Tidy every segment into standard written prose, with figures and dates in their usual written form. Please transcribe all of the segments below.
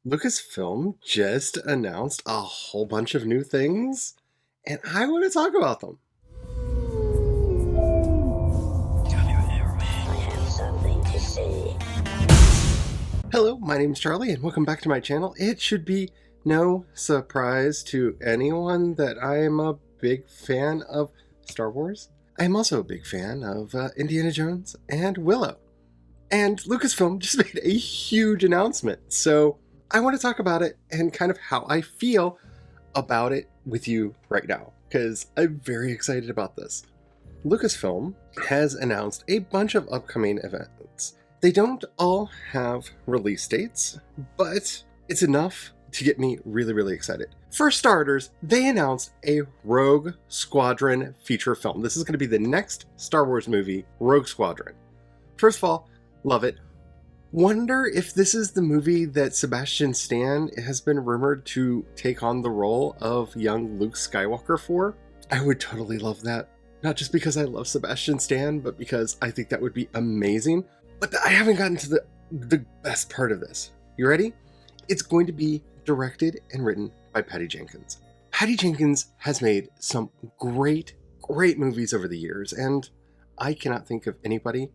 Lucasfilm just announced a whole bunch of new things, and I want to talk about them. I have something to say. Hello, my name is Charlie, and welcome back to my channel. It should be no surprise to anyone that I am a big fan of Star Wars. I am also a big fan of Indiana Jones and Willow. And Lucasfilm just made a huge announcement, so I want to talk about it and kind of how I feel about it with you right now, because I'm very excited about this. Lucasfilm has announced a bunch of upcoming events. They don't all have release dates, but it's enough to get me really, really excited. For starters, they announced a Rogue Squadron feature film. This is going to be the next Star Wars movie, Rogue Squadron. First of all, love it. Wonder if this is the movie that Sebastian Stan has been rumored to take on the role of young Luke Skywalker for. I would totally love that. Not just because I love Sebastian Stan, but because I think that would be amazing. But I haven't gotten to the best part of this. You ready? It's going to be directed and written by Patty Jenkins. Patty Jenkins has made some great movies over the years, and I cannot think of anybody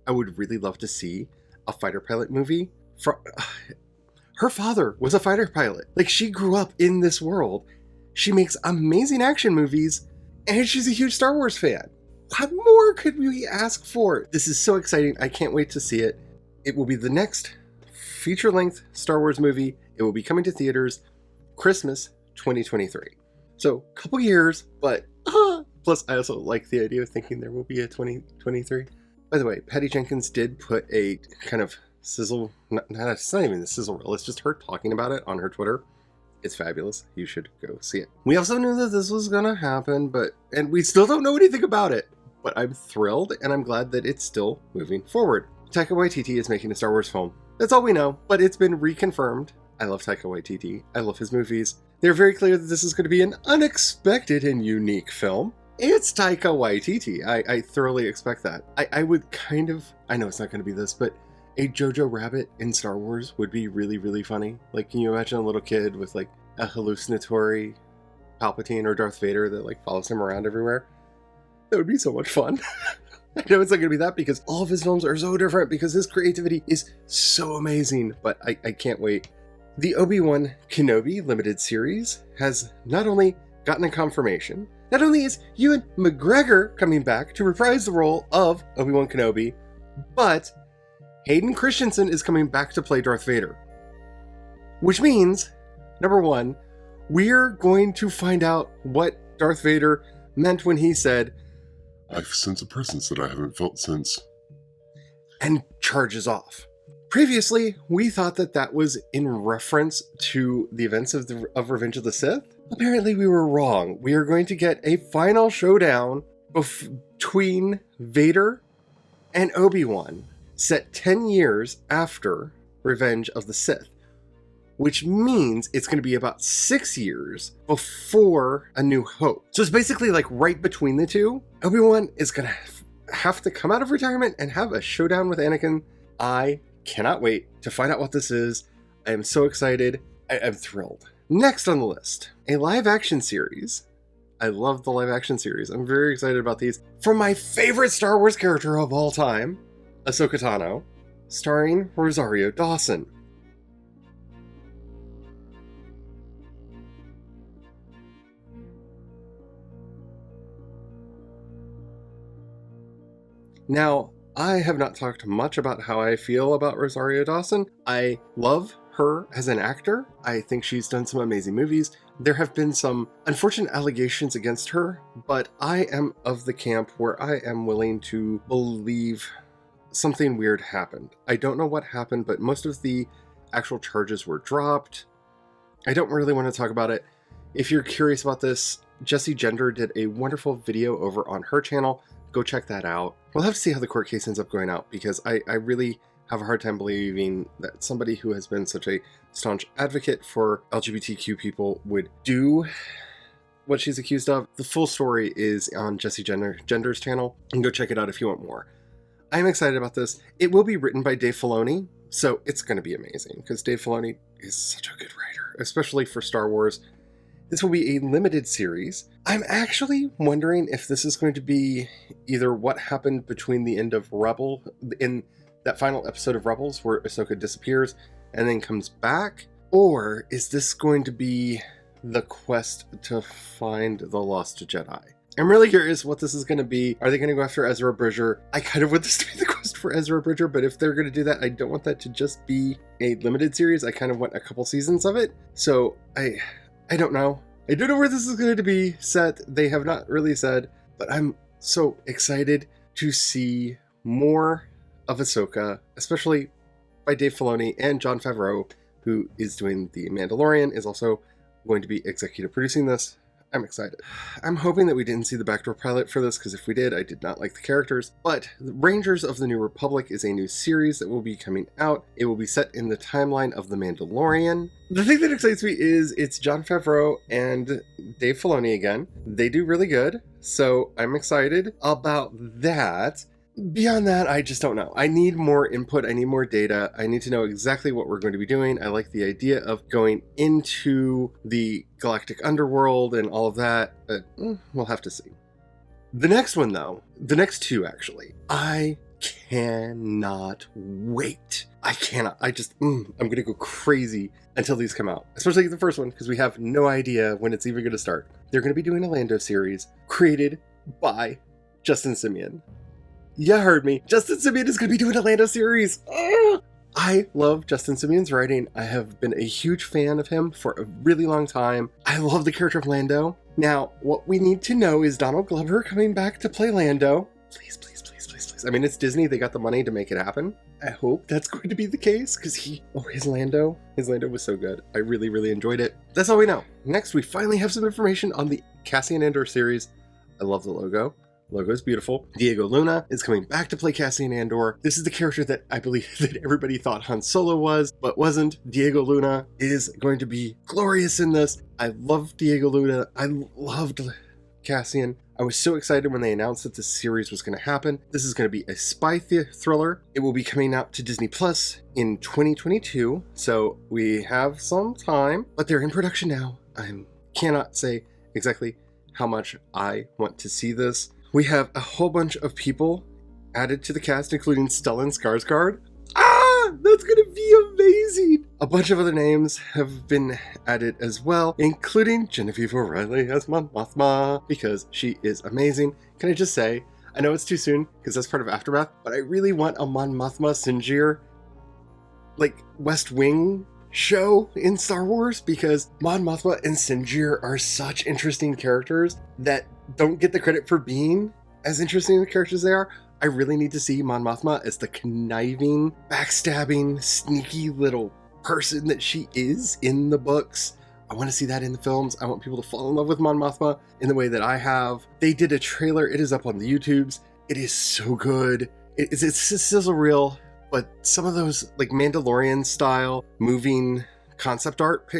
I would really love to see a fighter pilot movie. Her father was a fighter pilot. Like, she grew up in this world. She makes amazing action movies, and she's a huge Star Wars fan. What more could we ask for? This is so exciting. I can't wait to see it. It will be the next feature-length Star Wars movie. It will be coming to theaters Christmas 2023. So, a couple years, but plus I also like the idea of thinking there will be a 2023. By the way, Patty Jenkins did put a kind of sizzle, it's not even a sizzle reel, it's just her talking about it on her Twitter. It's fabulous. You should go see it. We also knew that this was going to happen, and we still don't know anything about it. But I'm thrilled, and I'm glad that it's still moving forward. Taika Waititi is making a Star Wars film. That's all we know, but it's been reconfirmed. I love Taika Waititi. I love his movies. They're very clear that this is going to be an unexpected and unique film. It's Taika Waititi. I thoroughly expect that. I would kind of, I know it's not going to be this, but a Jojo Rabbit in Star Wars would be really, really funny. Like, can you imagine a little kid with like a hallucinatory Palpatine or Darth Vader that like follows him around everywhere? That would be so much fun. I know it's not going to be that because all of his films are so different because his creativity is so amazing, but I can't wait. The Obi-Wan Kenobi limited series has not only gotten a confirmation, not only is Ewan McGregor coming back to reprise the role of Obi-Wan Kenobi, but Hayden Christensen is coming back to play Darth Vader. Which means, number one, we're going to find out what Darth Vader meant when he said, "I sense a presence that I haven't felt since," and charges off. Previously, we thought that was in reference to the events of Revenge of the Sith. Apparently, we were wrong. We are going to get a final showdown between Vader and Obi-Wan, set 10 years after Revenge of the Sith, which means it's going to be about 6 years before A New Hope. So it's basically like right between the two. Obi-Wan is going to have to come out of retirement and have a showdown with Anakin. I cannot wait to find out what this is. I am so excited. I'm thrilled. Next on the list, a live action series. I love the live action series. I'm very excited about these. From my favorite Star Wars character of all time, Ahsoka Tano, starring Rosario Dawson. Now, I have not talked much about how I feel about Rosario Dawson. I love her as an actor. I think she's done some amazing movies. There have been some unfortunate allegations against her, but I am of the camp where I am willing to believe something weird happened. I don't know what happened, but most of the actual charges were dropped. I don't really want to talk about it. If you're curious about this, Jessie Gender did a wonderful video over on her channel. Go check that out. We'll have to see how the court case ends up going out, because I really have a hard time believing that somebody who has been such a staunch advocate for LGBTQ people would do what she's accused of. The full story is on Jessie Gender's channel, and go check it out if you want more. I'm excited about this. It will be written by Dave Filoni, So it's going to be amazing because Dave Filoni is such a good writer, especially for Star Wars. This will be a limited series. I'm actually wondering if this is going to be either what happened between the end of Rebel, in that final episode of Rebels where Ahsoka disappears and then comes back, or is this going to be the quest to find the lost Jedi? I'm really curious what this is going to be. Are they going to go after Ezra Bridger? I kind of want this to be the quest for Ezra Bridger, but if they're going to do that, I don't want that to just be a limited series. I kind of want a couple seasons of it. So I don't know. I don't know where this is going to be set. They have not really said, but I'm so excited to see more of Ahsoka, especially by Dave Filoni and Jon Favreau, who is doing The Mandalorian, is also going to be executive producing this. I'm excited. I'm hoping that we didn't see the backdoor pilot for this, because if we did, I did not like the characters. But Rangers of the New Republic is a new series that will be coming out. It will be set in the timeline of The Mandalorian. The thing that excites me is it's Jon Favreau and Dave Filoni again. They do really good, so I'm excited about that. Beyond that, I just don't know. I need more input. I need more data. I need to know exactly what we're going to be doing. I like the idea of going into the galactic underworld and all of that, but we'll have to see. The next one, though, the next two, actually, I cannot wait. I cannot. I'm going to go crazy until these come out, especially the first one, because we have no idea when it's even going to start. They're going to be doing a Lando series created by Justin Simien. You heard me. Justin Simien is going to be doing a Lando series. I love Justin Simien's writing. I have been a huge fan of him for a really long time. I love the character of Lando. Now, what we need to know is Donald Glover coming back to play Lando. Please, please, please, please, please. I mean, it's Disney. They got the money to make it happen. I hope that's going to be the case, because his Lando was so good. I really, really enjoyed it. That's all we know. Next, we finally have some information on the Cassian Andor series. I love the logo. Logo is beautiful. Diego Luna is coming back to play Cassian Andor. This is the character that I believe that everybody thought Han Solo was, but wasn't. Diego Luna is going to be glorious in this. I love Diego Luna. I loved Cassian. I was so excited when they announced that this series was going to happen. This is going to be a spy thriller. It will be coming out to Disney Plus in 2022, so we have some time, but they're in production now. I cannot say exactly how much I want to see this. We have a whole bunch of people added to the cast, including Stellan Skarsgård. That's going to be amazing! A bunch of other names have been added as well, including Genevieve O'Reilly as Mon Mothma, because she is amazing. Can I just say, I know it's too soon, because that's part of Aftermath, but I really want a Mon Mothma Sinjir, West Wing show in Star Wars, because Mon Mothma and Sinjir are such interesting characters that don't get the credit for being as interesting the characters they are. I really need to see Mon Mothma as the conniving, backstabbing, sneaky little person that she is in the books. I want to see that in the films. I want people to fall in love with Mon Mothma in the way that I have. They did a trailer. It is up on the YouTubes. It is so good. It's sizzle reel, but some of those Mandalorian style moving concept art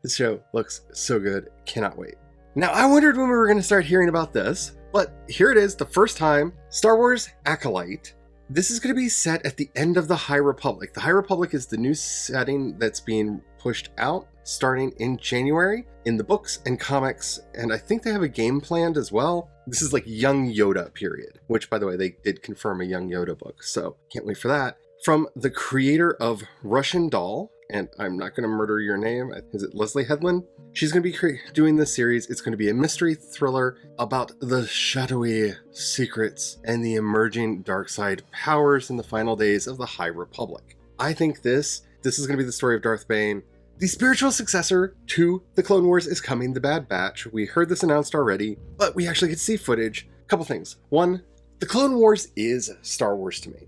this show looks so good. Cannot wait. Now, I wondered when we were going to start hearing about this, but here it is, the first time. Star Wars Acolyte. This is going to be set at the end of the High Republic. The High Republic is the new setting that's being pushed out starting in January in the books and comics, and I think they have a game planned as well. This is Young Yoda period, which, by the way, they did confirm a Young Yoda book, so can't wait for that. From the creator of Russian Doll, and I'm not going to murder your name, is it Leslie Headland? She's going to be doing this series. It's going to be a mystery thriller about the shadowy secrets and the emerging dark side powers in the final days of the High Republic. I think this is going to be the story of Darth Bane. The spiritual successor to the Clone Wars is coming, The Bad Batch. We heard this announced already, but we actually get to see footage. A couple things. One, the Clone Wars is Star Wars to me.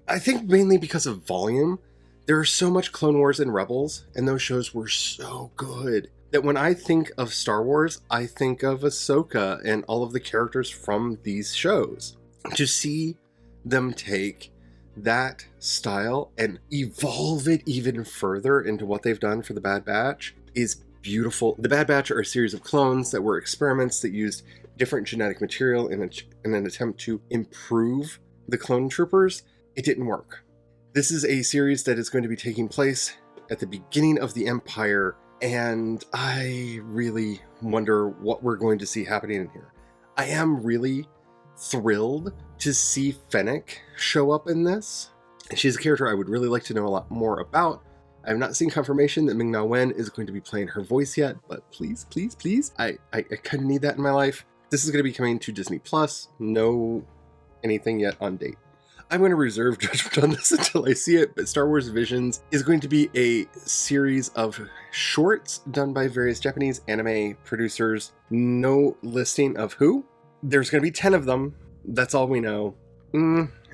I think mainly because of volume, there are so much Clone Wars and Rebels, and those shows were so good that when I think of Star Wars, I think of Ahsoka and all of the characters from these shows. To see them take that style and evolve it even further into what they've done for The Bad Batch is beautiful. The Bad Batch are a series of clones that were experiments that used different genetic material in an attempt to improve the clone troopers. it didn't work. This is a series that is going to be taking place at the beginning of the Empire, and I really wonder what we're going to see happening in here. I am really thrilled to see Fennec show up in this. She's a character I would really like to know a lot more about. I have not seen confirmation that Ming-Na Wen is going to be playing her voice yet, but please, please, please, I kind of need that in my life. This is going to be coming to Disney Plus. No anything yet on date. I'm going to reserve judgment on this until I see it, but Star Wars Visions is going to be a series of shorts done by various Japanese anime producers. No listing of who. There's going to be 10 of them. That's all we know. I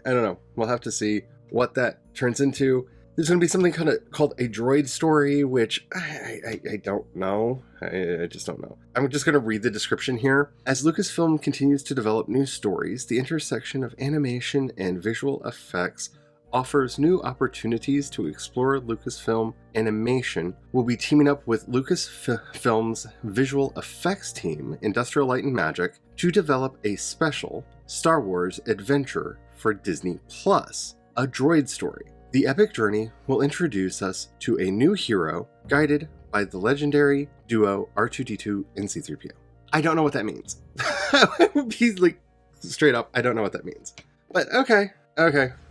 don't know. We'll have to see what that turns into. There's going to be something kind of called a droid story, which I don't know. I just don't know. I'm just going to read the description here. As Lucasfilm continues to develop new stories, the intersection of animation and visual effects offers new opportunities to explore. Lucasfilm Animation will be teaming up with Lucasfilm's visual effects team, Industrial Light and Magic, to develop a special Star Wars adventure for Disney Plus, a droid story. The epic journey will introduce us to a new hero guided by the legendary duo R2-D2 and C-3PO. I don't know what that means. I would be like, straight up, I don't know what that means. But okay,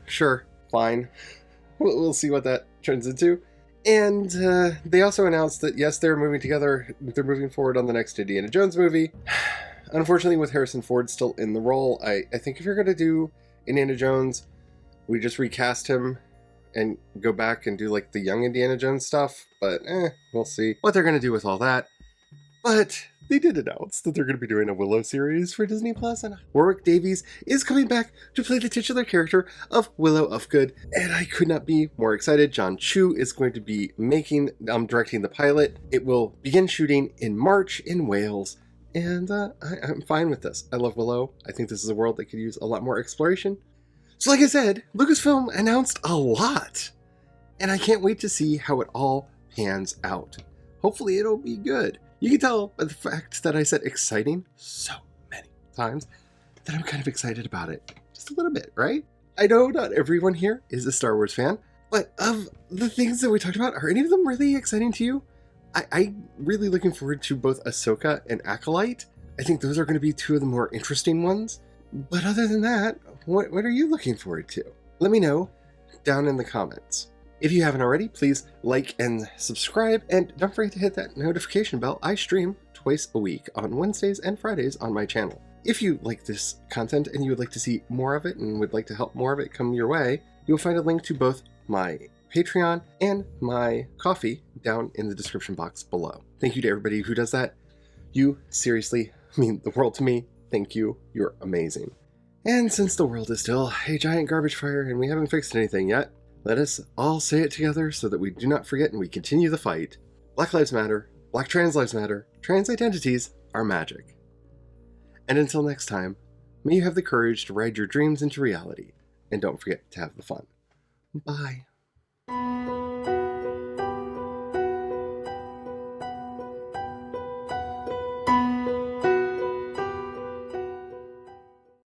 sure, fine. We'll see what that turns into. And they also announced that, yes, they're moving together. They're moving forward on the next Indiana Jones movie. Unfortunately, with Harrison Ford still in the role, I think if you're going to do Indiana Jones, we just recast him and go back and do like the young Indiana Jones stuff, but we'll see what they're going to do with all that. But they did announce that they're going to be doing a Willow series for Disney Plus, and Warwick Davies is coming back to play the titular character of Willow Ufgood, and I could not be more excited. John Chu is going to be directing the pilot. It will begin shooting in March in Wales, and I'm fine with this. I love Willow. I think this is a world that could use a lot more exploration. So like I said, Lucasfilm announced a lot, and I can't wait to see how it all pans out. Hopefully it'll be good. You can tell by the fact that I said exciting so many times that I'm kind of excited about it. Just a little bit, right? I know not everyone here is a Star Wars fan, but of the things that we talked about, are any of them really exciting to you? I'm really looking forward to both Ahsoka and Acolyte. I think those are going to be two of the more interesting ones. But other than that, what are you looking forward to? Let me know down in the comments. If you haven't already, please like and subscribe, and don't forget to hit that notification bell. I stream twice a week on Wednesdays and Fridays on my channel. If you like this content and you would like to see more of it and would like to help more of it come your way, you'll find a link to both my Patreon and my Ko-fi down in the description box below. Thank you to everybody who does that. You seriously mean the world to me. Thank you. You're amazing. And since the world is still a giant garbage fire and we haven't fixed anything yet, let us all say it together so that we do not forget and we continue the fight. Black lives matter. Black trans lives matter. Trans identities are magic. And until next time, may you have the courage to ride your dreams into reality. And don't forget to have the fun. Bye.